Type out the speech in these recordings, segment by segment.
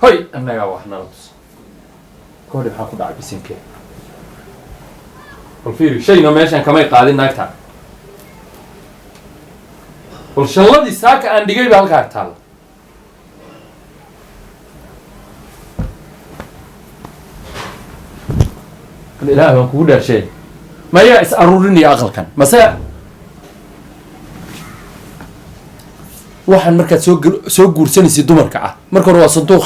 هاي أنا يا واحد نلبس كوري حاخد على بسين كده والفيري شيء نماشي أنا كمان قاعدين نكتب والشلة دي ساك عندي جاي بهالكارتال الإله ما كودا شيء ما يأس أرورني أغل كان مساء waxaan markaad soo guursanaysid dumarka ah marka hore waa sanduuq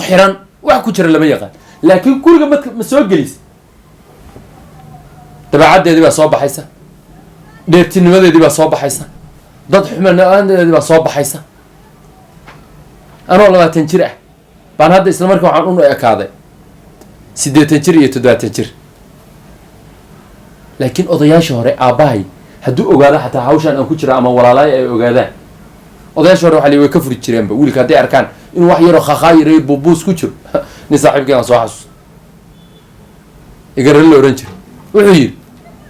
xiran wax ku jira lama yaqaan laakiin guriga ma soo gelis dabeecaddeedii baa soo baxaysa dheertinimadeedii baa soo baxaysa dad xumanaandeedii baa soo baxaysa anoo 20 jir ah baan hadda isla markaa waxaan u ekaaday 80 jir iyo 70 jir laakiin odayaasha hore aabahay hadduu ogaado xataa hawshaan aan ku jira ama walaalaay ay ogaadaan odayaasha hore waxaa way ka furi jireenba wiilka hadday arkaan inuu wax yaroo khakhaayir buubuus ku jiro nin saaxiibkeen aan soo xasuusto igaran la oran jiro wuxuu yidhi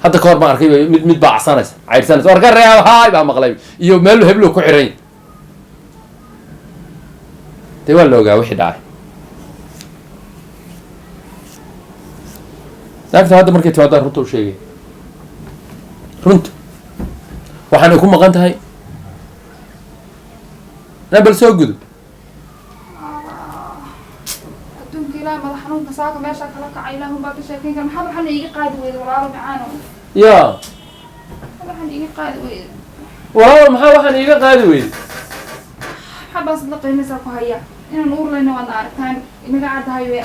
hadda ka hor baan arkay mid baa acsanaysa cayrsanaysa warka reeb haay baa maqlay iyo meel heblo ku xiran dee waa la ogaa wixii dhacay naagta hadda markay timaadaan runta u sheegay runta waxaanay ku maqan tahay nabal soo gudo adduunka ilaa madax xanuunka saaka meesha kala kacay ilaahun baa ka sheekayn kara maxaa waxaan iiga qaadi weyday walaalo macaano yaa waxaan iiga qaadi weyday walaalo maxaa waxaan iiga qaadi weyday maxaa baas la qiimaysaa ku haya inaan uur leyna waadna aragtaan inaga caddahay we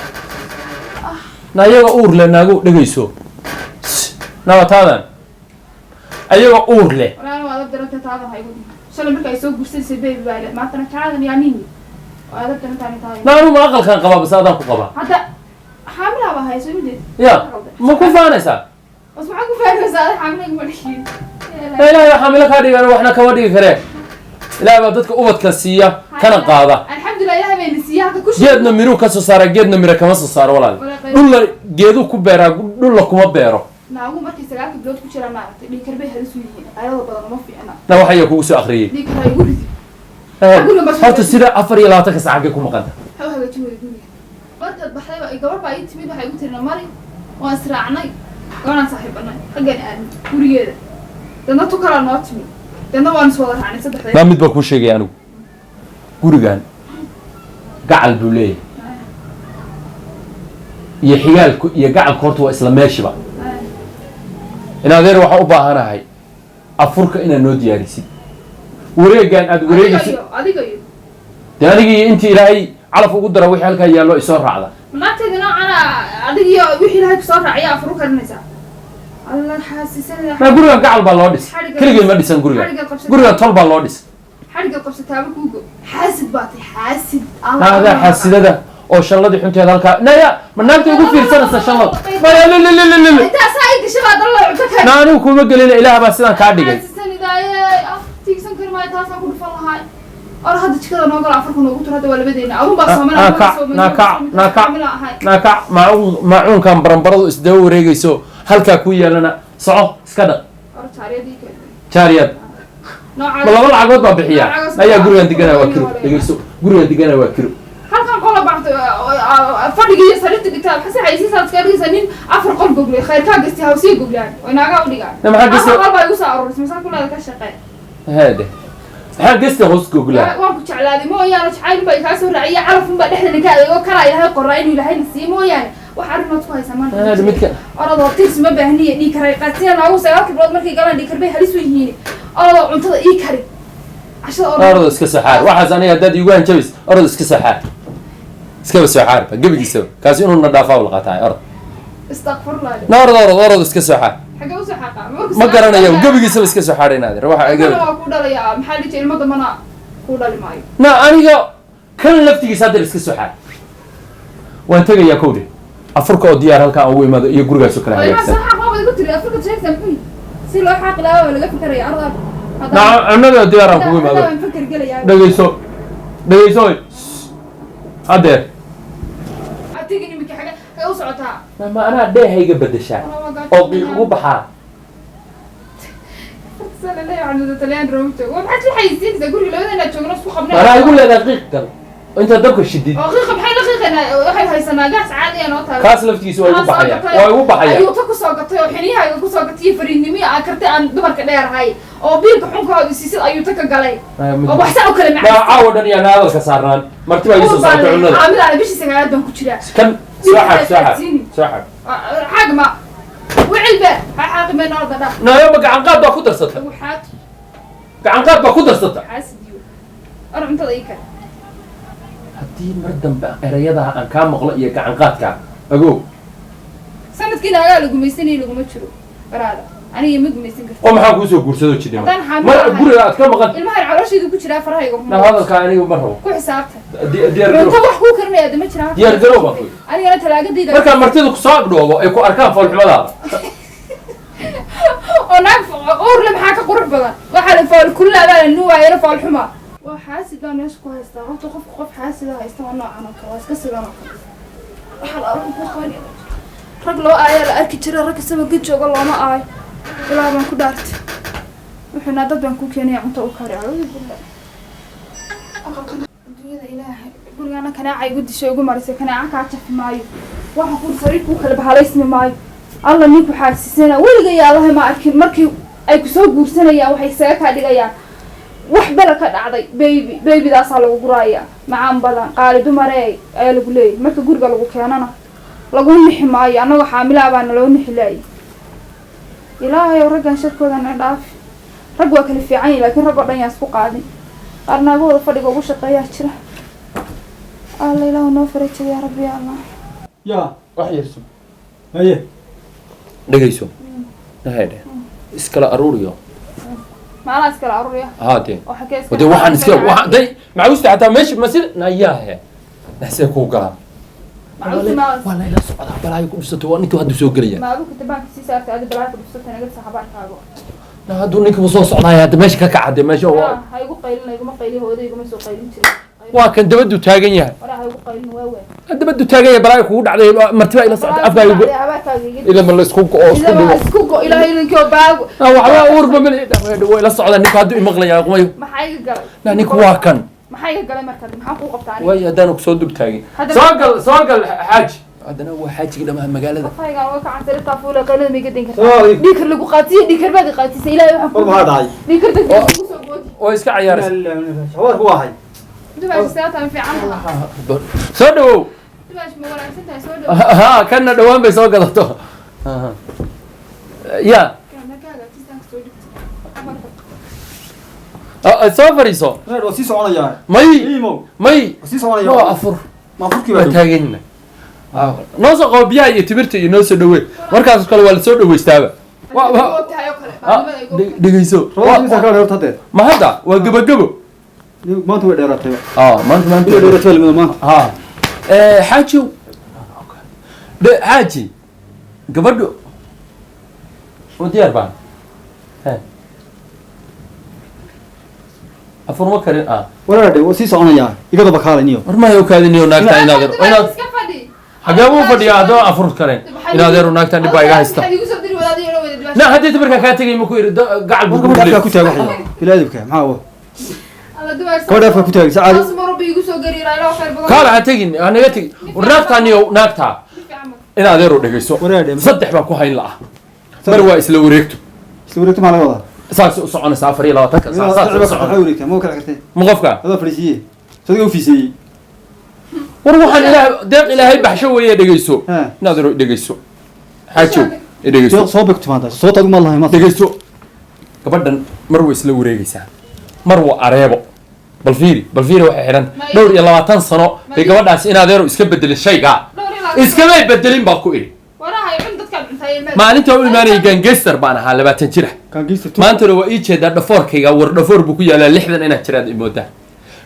na iyaga uur le naagu dhegayso nabataadan ayagoo uur leh walaalo waa adab daranta taadan haygu shalay marka ay soo guursanaysa beebi baa le maantana kaadan yaa nini waa adab darantaani tahay naanu ma aqalkaan qabaa bas adaan ku qabaa hadda xaamilaha baa hayso mideed ya ma ku faanaysaa bas maxaa ku faanaysaa ada xaamilaga ma dhihin ilaahay xaamilo kaa dhigan waxna kama dhigi karee ilaahay baa dadka ubadka siiya kana qaada alxamdulilah ilahay bayna siiya hadda ku geedna miruu ka soo saara geedna miro kama soo saaro walaal dhulla geeduu ku beeraa dhulla kuma beero naagu markay 9 bilood ku jiraan maaragtay dhiig karbay halis u yihiin ayadoo badan uma fiicna na waxay kugu soo akhriyay dhiig karbay ugu ridi horta sida 24 saac ku maqan ha hagaajin way guriga markaad baxday waa gabar baa ii timid waxay ugu tirina mari waan israacnay waan saaxiibanay xaggan aan gurigeeda dadna tu kala noo timid dadna waan soo wada raacnay saddexday ma mid ba ku sheegay anigu gurigan gacal buu leeyahay iyo xigaalku iyo gacalku horta waa isla meeshiba in adeer waxa u baahanahay afurka inaad noo diyaarisid wareegan aad wareegaysid adiga iyo intii ilaahay calaf ugu dara wixii halkaa yaallo isoo raacda naagteeda noocana adiga iyo wixii ilaahay kusoo raacaya afur karinaysaa alla xaasisanaya ma gurigan gacal baa loo dhis keligay ma dhisan gurigan tol baa loo dhis xariga qabsataaba kuugo xaasid baa tahay xaasid hada xaasidada oo shalladii xunteeda halkaa naya ma naagta ugu fiirsanaysa shallada maya lililililil intaas ay gashay baa dalla cunto kale na anigu kuma gelina ilaah baa sidaan kaa dhigay tiigsan kari maayo taasaan ku dhufan lahay or hadda jikada noo gala afarka noogu tur hadda waa labadeena adun baa naakac maacuunkan baranbaradu isdaba wareegayso halkaa ku yeelana soco iska dhaq jaariyad ma laba lacagood baa bixiyaa ayaa gurigan deganaa waa kiro dhegeyso gurigan deganaa waa kiro halkan qola baxdo fadhiga iyo sariirta dhigtaa xasi xaysiisaad iska dhigaysa nin afar qol goglay khayrkaa gasti hawsiya goglaan oo inaagaa u dhigaan afar qol baa igu soo aruurisay masaa kulaada ka shaqee هذا maxaa gesta hoos gogla waan ku jeclaaday mooyaane jacayl baa kaa soo raaciyay calafun baa dhexdana ka adeego kala ilaahay qoraa inuu ilaahay na siiyo mooyaane wax arrimood ku haysa maanta midka orodoo tirs ma baahniye dhii karay qaasiya naagu 9 bilood markay galaan dhii karbay halis u yihiin orodoo cuntada ii kari cashada orodoo iska saxaar waxaas aniga dad igu hanjabis orodoo iska saxaar iska saxaar gabigiisa kaasi inuu na dhaafaa wal qataa orod استغفرullah orodoo iska saxaar xagee u saxaqa ma garanayo gabigiisa iska saxaarinaad waxa ay gabi waa ku dhalaya maxaa dhigay ilmada mana ku dhali maayo na aniga kan laftigiisa hadda iska saxaar waan tagayaa kowde afurka oo diyaar halka aan ugu imaado iyo gurigaas oo kala hagaagsan saxa qaba igu tiri afurka jeegsan xun si loo xaq laa laga fikiraya arday na annaga diyaar aan ugu imaado dhageyso hadeer atigini miki xaga ka u socotaa ma ana dheehayga bedeshaa oo ugu baxaa سنة لا يعني تلين رومتو وبحث الحيزين إذا قولي لو أنا شغلنا سوق أنا أقول لك دقيقة أنت دبك شديد دقيقة بحال دقيقة وحي هيسنا قاس عادي أنا وطا كاس لفتي سوى يقول بحياة ويقول بحياة أيوة تكسر قطية وحنيها يكسر قطية فرينمي أكرت أن دمر كدير هاي أو بيرك حنك هذا سيسل أيوة تكجلي أو بحسن كلمة لا عاودني أنا هذا كسران مرتبة يسوع عنا عامل على بيش سجاير دم كتير كم ساحب حاجة وعلبة حاجة من الأرض ده نا يوم قاعد قاد باكو درستها وحات قاعد قاد باكو درستها حاسد يو أنا أنت ضيقة هدي مردم بقريضها أن كان مغلق قاعد قاد كا أقول سنة كده قالوا جميسني لو جمتشرو برادا أنا يمد جميسن كده وما حكوسو كورسو كذي ما أقول لك كم غد المهر عروش يدو كتير فرها يقوم لا هذا كان أنا مرة كل حسابته ديار أنت وحكو كرني هذا ما ترى ديار قلوب أخوي أنا تلاقي دي ما كان مرتدك صعب دوبا يكون أركان فوق الحملات ونعرف أور لم حاجة قرب بدن وحال فوق كل هذا النوع يرفع الحمى وحاسد أنا إيش كويس تغطى خف حاسد هاي استوى أنا كواس كسر أنا وحال أروح بخاني رجل آية لأركي ترى ركز سما قد شو والله ما آي ولا ما كدرت وحنا ضد بنكون كيني عم توكري على بالله الدنيا إله يقول أنا كنا عايقود شيء يقول مرسي كنا عاكعت في مايو واحد يقول فريق وكله بحاليسمي مايو الله نيكو حاسسنا ولقى يا الله ما أركي مركي أي كسوق بورسنا يا وحي ساك هذا يا wax bala ka dhacday baby daas lagu guraaya macaan badan qaali dumaray ay lagu leeyay marka guriga lagu keenana lagu nixi maayo anaga xaamilaa baan loo nixilay ilaahay raggan shirkoodan dhaaf rag waa kala fiican laakiin rag oo dhan yaa isku qaadin qarnagooda fadhiga ugu shaqeeyaa jira alla ilaahu noo farajay ya rabbi allah ya wax yarso haye dhageyso nahayde iskala aruuriyo ما أنا أسكر عروية هاتين وحكي ودي واحد نسكر واحد دي معوست حتى ماشي مسير نياه نحسه كوكا معوست ما والله لا صعد بلا يكون ستو انتو هادو سو غليا ما أبوك تبان كسي سارت هذا بلا بسطة أنا قلت صحابات هذا لا هادو نيك وصو صعدايا هذا ماشي ككعد ماشي هو هاي يقول قيلنا يقول ما قيلي هو ده يقول ما سو قيلين تري waa kan dabadu taagan yahay ولا هاي يقول قيلين واوي dabadu taagan yahay baraay kugu dhacday martiba ila socod afka ila ma la isku oo isku dhigo isku go ila ilinko baago waxa uurba min way ila socda ninka haduu imaqlayaa qumayo maxay galay la ninku waa kan maxay galay markaa maxaa ku qabtaa way hadaan ku soo dub taagin soo gal xaaji hadana waa xaajiga dhamaha magaalada fayga waa ka cantar tafuula qalad mi gadin kartaa dhikar lagu qaatiyo dhikar baad qaatisa ilaahay waxa war maxaa dhacay dhikar dad ku soo boodi oo iska ciyaaraysa war ku wahay dubaas saata fi canha soo dhawow dubaas ma wanaagsantahay soo dhawow ha kana dhawaan bay soo gadato ya soo fariiso reer waa sii soconayaa may iimo may waa sii soconayaa noo afur ma furkii waa baa taaganina noo soo qabo biyaha iyo timirta iyo noo soo dhawee markaas kale waa la soo dhaweystaaba dhegeyso roobkiisa kala horta hadee ma hadda waa gabagabo maanta way dheeraatay maanta way dheeraatay limada maanta xaaji xaaji gabadho oo diyaar baan afur ma karin walaal waa sii soconayaa igada bakaalaniyo war ma ay kaadiniyo naagta inaad inaad iska fadhi xagee uu fadhiyaa adoo afur karin inaad yar naagta dhib baa iga haysta igu soo diri wadaadii inoo wada dibaasho na haddii markaa kaa tegay ma ku yiri gacal buu markaa ku taagay bilaadibka maxaa waa alla dibaasho kooda afka ku taagay saacad asma rabbi igu soo gariiray ilaa khayr badan kaala ha tegin anaga tegi naagtaaniyo naagta inaad yar u dhageyso saddex baa ku hayn la mar waa isla wareegto isla wareegto ma laga wadaa saas u soconaysa 24 saas waxay wareegtay ma kala kartay ma qofka hada fariisiye soo fiisay war waxaan ilaahay deeq ilaahay baxsho weeye dhageyso inaad yar u dhageyso xaajow dhageyso soo bigto maanta soo tag ma lahayn ma dhageyso gabadhan mar way isla wareegaysaa mar waa areebo bal fiiri waxay xiran dhowr iyo 20 sano bay gabadhaas inaad yar iska bedelin shayga iska may bedelin baa ku iri warahay cun dadka cuntay maalinta uu imaanay gangster baan ahaa 20 jir maanta waa ii jeeda dhafoorkayga war dhafoor buu ku yaalaa 60 inaad jiraad imoodaa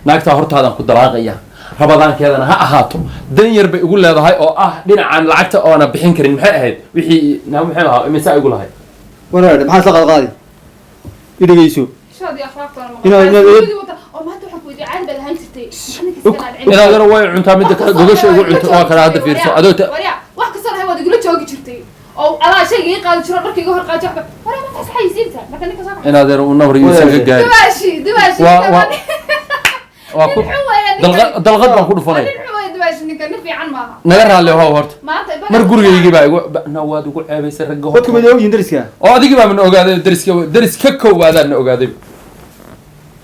naagta hortaadan ku dalaaqaya rabadaankeedana ha ahaato dan yar bay ugu leedahay oo ah dhinacan lacagta oo ana bixin karin maxay ahayd wixii maxay ahaa imisa igu lahayd waraad maxaa la qaadi idageyso shaadi akhlaaqtan ina oo maanta waxa ku wadi caadi bad ahaan jirtay inaad yar way cuntaa mid gogasha ugu cunto waa kala hadda fiirso adoo wax ka soo rahay wad igula joogi jirtay oo ala shayga ii qaadi jiro dharkayga hor qaadi waxba wara ma saxaysiinta marka ninka soo inaad yar u nabri yuusan ka gaarin dibaashi waa ku dalqad baan ku dhufanay naga raalli how horta mar gurigaygii baa igu waad igu ceebaysay ragga dadku ma ogyihiin dariska oo adigii baa man ogaaday daris ka koowaadaan na ogaaday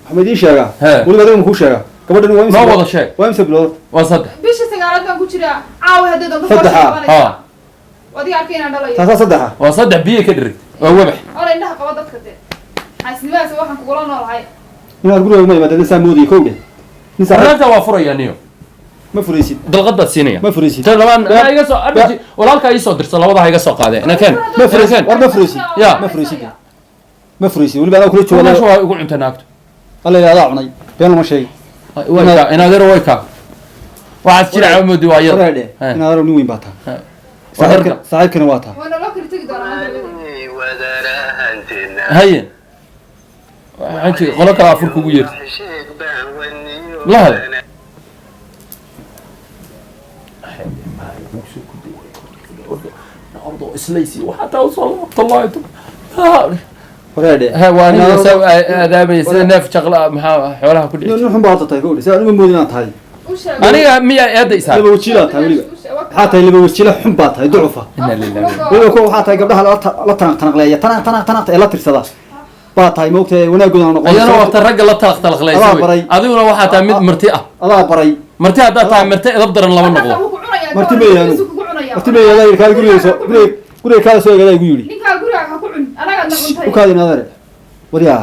maxamed ii sheega weliba adiga makuu sheega gabadhan waa noo wada sheeg waa imsa bilood waa saddex bisha sagaalaad baan ku jiraa caawa haddii doonto ha adiga arkay inaan dhalayo taasaa saddexa waa saddex biyo ka dhirig waa wabax ola indhaha qaba dadka dee xaasnimahaas waxaan kugula noolahay inaad guriga uma imaadeen saa moodaya kow dheh nin naagta waa furaya niyo ma furaysid dalqad baad siinaya ma furaysid tan labaan iga soo arbaji walaalka ii soo dirsa labada iga soo qaadeen nakeen ma furaysid war ma furaysid ya ma furaysid ma furaysid weliba adaa kula jooga meesha waa ugu cunta naagto alla ilaadaa cunay been lama sheegay wayka inaadero wayka waxaad jira caamudi waa yar waraadhe inaadero nin weyn baa tahay saaxiibkana waa tahay waana loo kala tegi doonaa haye waxaan jira qolo kale afur kugu yeerta la hada islaysi waxaa usoo laabta waraadhe waa aniga saa aadaamaya sida neef jaqla maxaa xoolaha ku dhici nin xun baa horta tahay kow dheh saa anima moodin inaad tahay aniga miyaa eedda isaa laba wajiilaa tahay weliba waxaa tahay laba wajiila xun baa tahay ducufa inna lillahi weliba kuwa waxaa tahay gabdhaha la tanaqtanaqleeya tanaq ee la tirsada baa tahay moogtahay wanaagooda noqon ayana wata ragga la talaqtalaqlaysa adiguna waxaa tahay mid marti ah adaa baray marti haddaad tahay marti edab daran lama noqdo marti meeyaanu marti meeyaada yiri kaal guriga kaala soo eegadaa igu yidhi ninkaa guriga ha ku cun anaga na cuntay u kaadi inaadare waryaa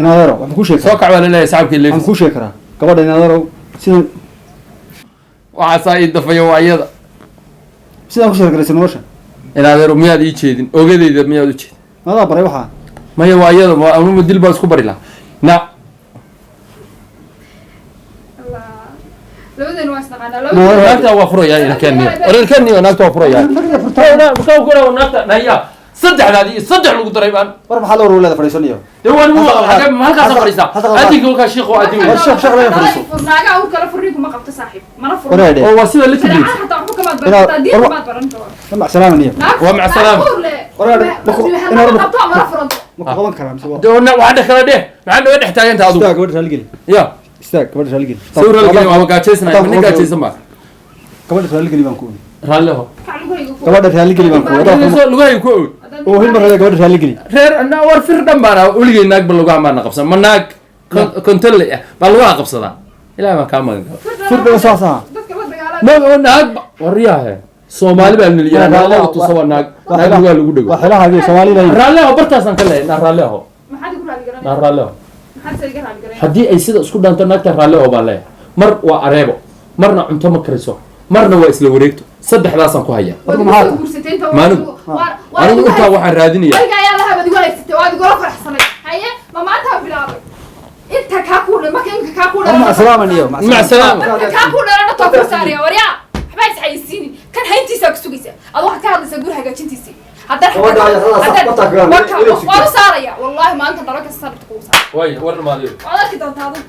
inaadaro waxaan kuu sheeg soo kac baa laleeyahay sacabkii leefis waxaan kuu sheeg karaa gabadha inaadaro sidan waxaasaa ii dafayo waa iyada sidaan ku sheekaraysa nolosha inaadeero miyaad ii jeedin ogadeyda miyaad u jeedin adaa baray waxaa maya waa iyada anuma dil baa isku bari lahaa na labadeen waa isnaqaanaa naagta waa furayaa ilkaniyo orelkaniyo naagta waa furayaa naagta naya saddexdaadi iyo saddex lagu daray baan war maxaa loo ruleeda fadhiisanayo dee waan mu halkaas fadhiistaa adiga halkaa shiiq oo adiga sheekh la fadhiiso naaga uu kala furniinku ma qabto saaxiib mana furno waraadhe oo waa sida la tibiyo xataa waxba kamaad barantaa diin kamaad baran karo mac salaamaniyo waa mac salaam waraadhe ma qabto mana furanto ma ku qaban karaa mise waa doona waxa kala dheh maxaa naga dhex taagan tahay istaag adigu gabadha raali geli ya istaag gabadha raali geli sawir raali geli waa gaajaysanay ma gaajaysan ba gabadha raali geli baan ku ogi raalleho gabadha raali geli baan ku ogi lugahay ku ood oo hil marada gabadha raali geli reer war fir dhan baana uligay naag ba lugaha maana qabsan ma naag kontolle ah baa lugaha qabsadaa ilaahay baan kaa magan galo firda saasa naag waryahe soomaali baa niliyaa naag tusawa naag lugaha lagu dhego waa xelahaagii Soomaaliya raalleho bartaasaan ka leeyahay na raalleho na raalleho haddii ay sida isku dhaanto naagta raalleho baan leeyahay mar waa areebo marna cunto ma kariso marna waa isla wareegto saddexdaasaan ku haya anigu intaa waxaan raadinaya mac salaamaniyo mac salaam kan hayntiisaa ku sugaysa ad waxaad ka hadlaysaa guri hagaajintiisii waan u saaraya wallahi maanta dhalo kasta sarabta kugu saara way war maadiyo waad arki doontaa adu